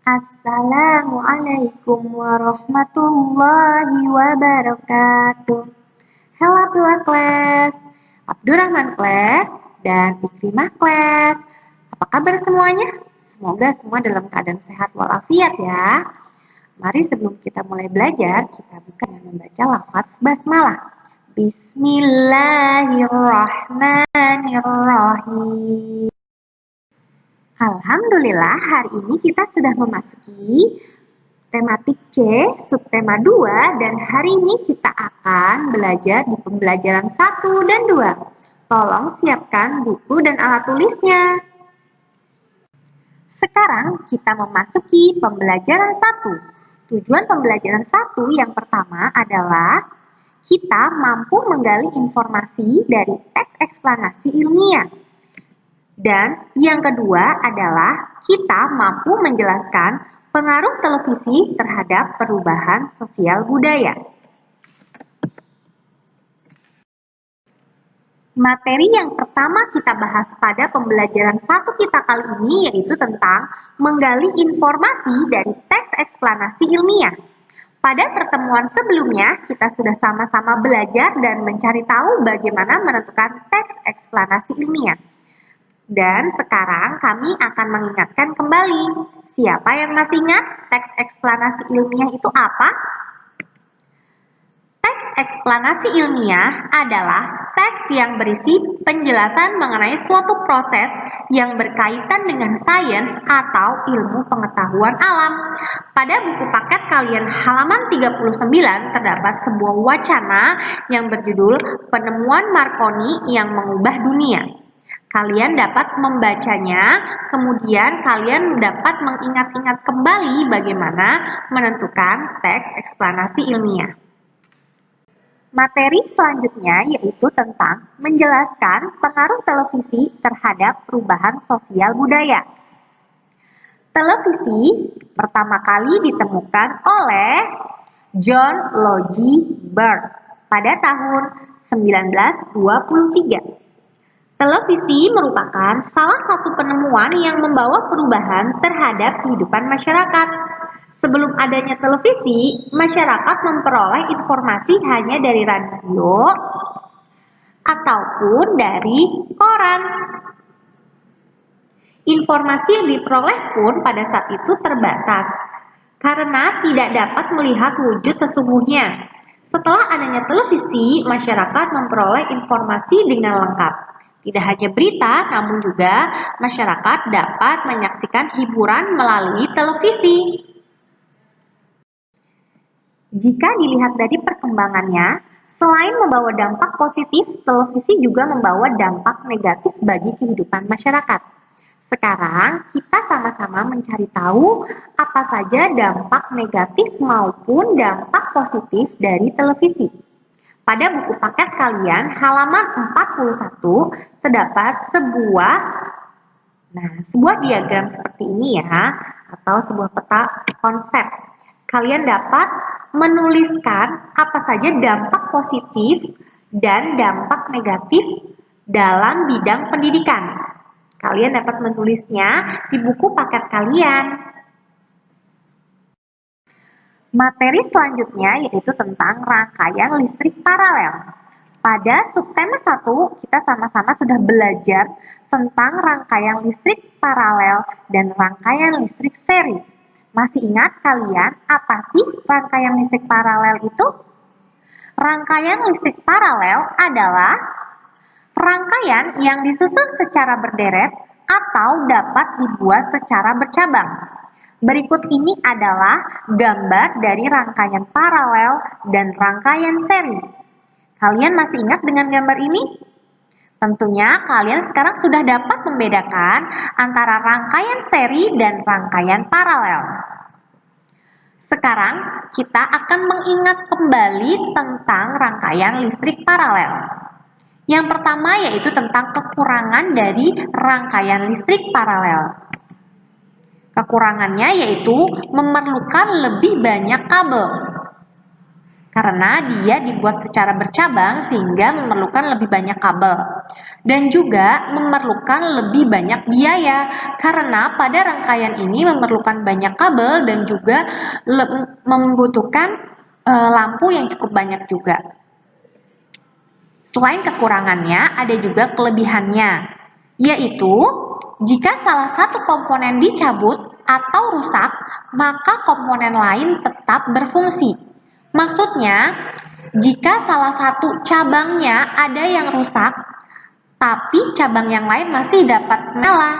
Assalamualaikum warahmatullahi wabarakatuh. Halo Abdullah Class, Abdurrahman Class, dan Ikrimah Class. Apa kabar semuanya? Semoga semua dalam keadaan sehat walafiat ya. Mari sebelum kita mulai belajar, kita buka dengan membaca lafaz basmalah. Bismillahirrahmanirrahim. Alhamdulillah, hari ini kita sudah memasuki tematik C, subtema 2, dan hari ini kita akan belajar di pembelajaran 1 dan 2. Tolong siapkan buku dan alat tulisnya. Sekarang kita memasuki pembelajaran 1. Tujuan pembelajaran 1 yang pertama adalah kita mampu menggali informasi dari teks eksplanasi ilmiah. Dan yang kedua adalah kita mampu menjelaskan pengaruh televisi terhadap perubahan sosial budaya. Materi yang pertama kita bahas pada pembelajaran 1 kita kali ini yaitu tentang menggali informasi dari teks eksplanasi ilmiah. Pada pertemuan sebelumnya, kita sudah sama-sama belajar dan mencari tahu bagaimana menentukan teks eksplanasi ilmiah. Dan sekarang kami akan mengingatkan kembali. Siapa yang masih ingat teks eksplanasi ilmiah itu apa? Teks eksplanasi ilmiah adalah teks yang berisi penjelasan mengenai suatu proses yang berkaitan dengan sains atau ilmu pengetahuan alam. Pada buku paket kalian halaman 39 terdapat sebuah wacana yang berjudul Penemuan Marconi yang Mengubah Dunia. Kalian dapat membacanya, kemudian kalian dapat mengingat-ingat kembali bagaimana menentukan teks eksplanasi ilmiah. Materi selanjutnya yaitu tentang menjelaskan pengaruh televisi terhadap perubahan sosial budaya. Televisi pertama kali ditemukan oleh John Logie Baird pada tahun 1923. Televisi merupakan salah satu penemuan yang membawa perubahan terhadap kehidupan masyarakat. Sebelum adanya televisi, masyarakat memperoleh informasi hanya dari radio ataupun dari koran. Informasi yang diperoleh pun pada saat itu terbatas, karena tidak dapat melihat wujud sesungguhnya. Setelah adanya televisi, masyarakat memperoleh informasi dengan lengkap. Tidak hanya berita, namun juga masyarakat dapat menyaksikan hiburan melalui televisi. Jika dilihat dari perkembangannya, selain membawa dampak positif, televisi juga membawa dampak negatif bagi kehidupan masyarakat. Sekarang kita sama-sama mencari tahu apa saja dampak negatif maupun dampak positif dari televisi. Pada buku paket kalian, halaman 41, terdapat sebuah diagram seperti ini ya, atau sebuah peta konsep. Kalian dapat menuliskan apa saja dampak positif dan dampak negatif dalam bidang pendidikan. Kalian dapat menulisnya di buku paket kalian. Materi selanjutnya yaitu tentang rangkaian listrik paralel. Pada subtema 1, kita sama-sama sudah belajar tentang rangkaian listrik paralel dan rangkaian listrik seri. Masih ingat kalian apa sih rangkaian listrik paralel itu? Rangkaian listrik paralel adalah rangkaian yang disusun secara berderet atau dapat dibuat secara bercabang. Berikut ini adalah gambar dari rangkaian paralel dan rangkaian seri. Kalian masih ingat dengan gambar ini? Tentunya kalian sekarang sudah dapat membedakan antara rangkaian seri dan rangkaian paralel. Sekarang kita akan mengingat kembali tentang rangkaian listrik paralel. Yang pertama yaitu tentang kekurangan dari rangkaian listrik paralel. Kekurangannya yaitu memerlukan lebih banyak kabel. Karena dia dibuat secara bercabang sehingga memerlukan lebih banyak kabel. dan juga memerlukan lebih banyak biaya karena pada rangkaian ini memerlukan banyak kabel dan juga membutuhkan lampu yang cukup banyak juga. Selain kekurangannya, ada juga kelebihannya, yaitu jika salah satu komponen dicabut atau rusak, maka komponen lain tetap berfungsi. Maksudnya, jika salah satu cabangnya ada yang rusak, tapi cabang yang lain masih dapat menyala.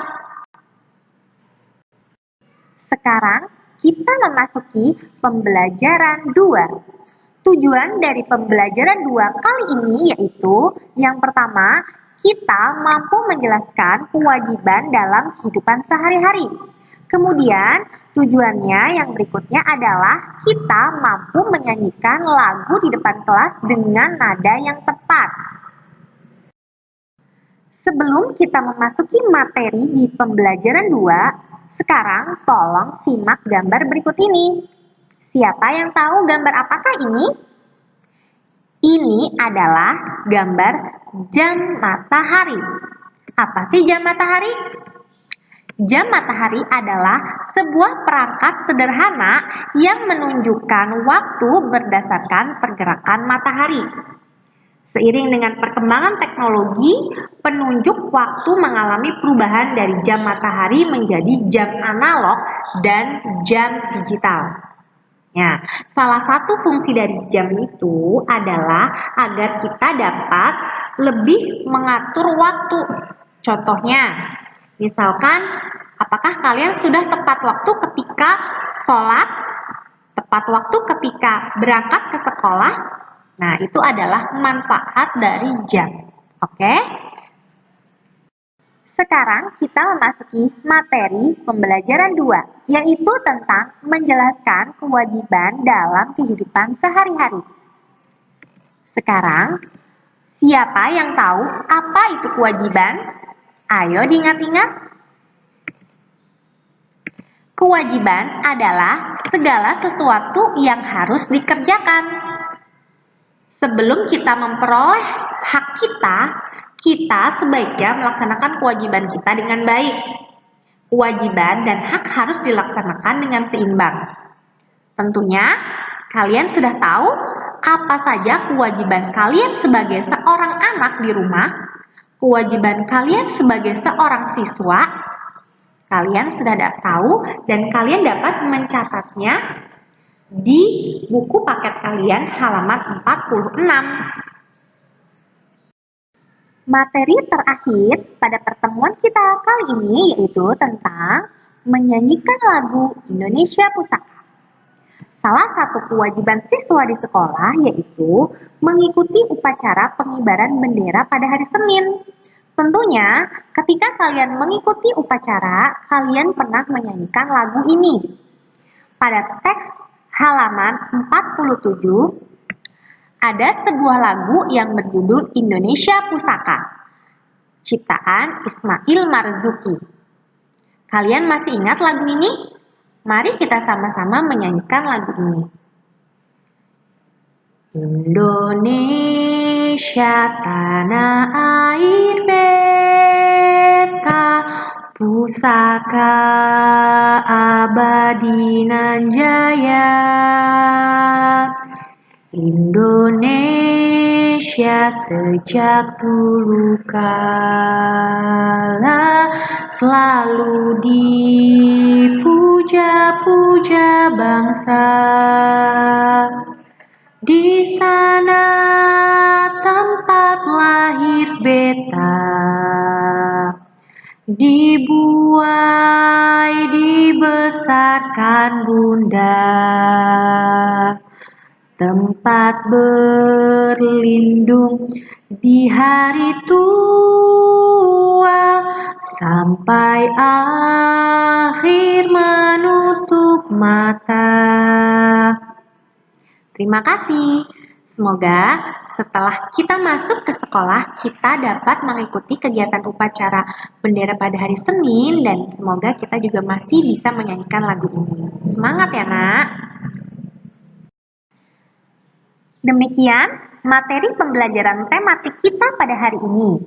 Sekarang kita memasuki pembelajaran 2. Tujuan dari pembelajaran 2 kali ini yaitu yang pertama, kita mampu menjelaskan kewajiban dalam kehidupan sehari-hari. Kemudian, tujuannya yang berikutnya adalah kita mampu menyanyikan lagu di depan kelas dengan nada yang tepat. Sebelum kita memasuki materi di pembelajaran 2, sekarang tolong simak gambar berikut ini. Siapa yang tahu gambar apakah ini? Ini adalah gambar jam matahari. Apa sih jam matahari? Jam matahari adalah sebuah perangkat sederhana yang menunjukkan waktu berdasarkan pergerakan matahari. Seiring dengan perkembangan teknologi, penunjuk waktu mengalami perubahan dari jam matahari menjadi jam analog dan jam digital. Ya, salah satu fungsi dari jam itu adalah agar kita dapat lebih mengatur waktu. Contohnya, misalkan, apakah kalian sudah tepat waktu ketika sholat, tepat waktu ketika berangkat ke sekolah? Nah, itu adalah manfaat dari jam. Oke? Sekarang kita memasuki materi pembelajaran 2, yaitu tentang menjelaskan kewajiban dalam kehidupan sehari-hari. Sekarang, siapa yang tahu apa itu kewajiban? Ayo diingat-ingat. Kewajiban adalah segala sesuatu yang harus dikerjakan. Sebelum kita memperoleh hak kita sebaiknya melaksanakan kewajiban kita dengan baik. Kewajiban dan hak harus dilaksanakan dengan seimbang. Tentunya, kalian sudah tahu apa saja kewajiban kalian sebagai seorang anak di rumah, kewajiban kalian sebagai seorang siswa. Kalian sudah tahu dan kalian dapat mencatatnya di buku paket kalian halaman 46. Materi terakhir pada pertemuan kita kali ini yaitu tentang menyanyikan lagu Indonesia Pusaka. Salah satu kewajiban siswa di sekolah yaitu mengikuti upacara pengibaran bendera pada hari Senin. Tentunya, ketika kalian mengikuti upacara, kalian pernah menyanyikan lagu ini. Pada teks halaman 47, ada sebuah lagu yang berjudul Indonesia Pusaka, ciptaan Ismail Marzuki. Kalian masih ingat lagu ini? Mari kita sama-sama menyanyikan lagu ini. Indonesia tanah air beta, pusaka abadi nan jaya. Indonesia sejak dulu kala selalu dipuja-puja bangsa. Di sana tempat lahir beta, dibuai dibesarkan bunda, tempat berlindung di hari tua sampai akhir menutup mata. Terima kasih. Semoga setelah kita masuk ke sekolah, kita dapat mengikuti kegiatan upacara bendera pada hari Senin dan semoga kita juga masih bisa menyanyikan lagu ini. Semangat ya, Nak! Demikian materi pembelajaran tematik kita pada hari ini.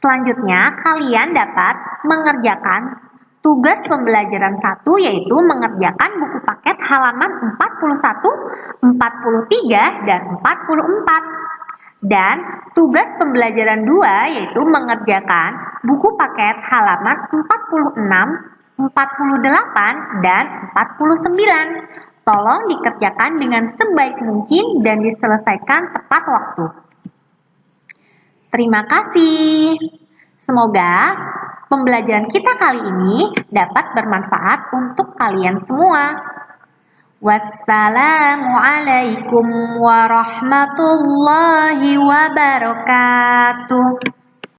Selanjutnya, kalian dapat mengerjakan tugas pembelajaran 1, yaitu mengerjakan buku paket halaman 41, 43, dan 44. Dan tugas pembelajaran 2, yaitu mengerjakan buku paket halaman 46, 48, dan 49. Tolong dikerjakan dengan sebaik mungkin dan diselesaikan tepat waktu. Terima kasih. Semoga pembelajaran kita kali ini dapat bermanfaat untuk kalian semua. Wassalamualaikum warahmatullahi wabarakatuh.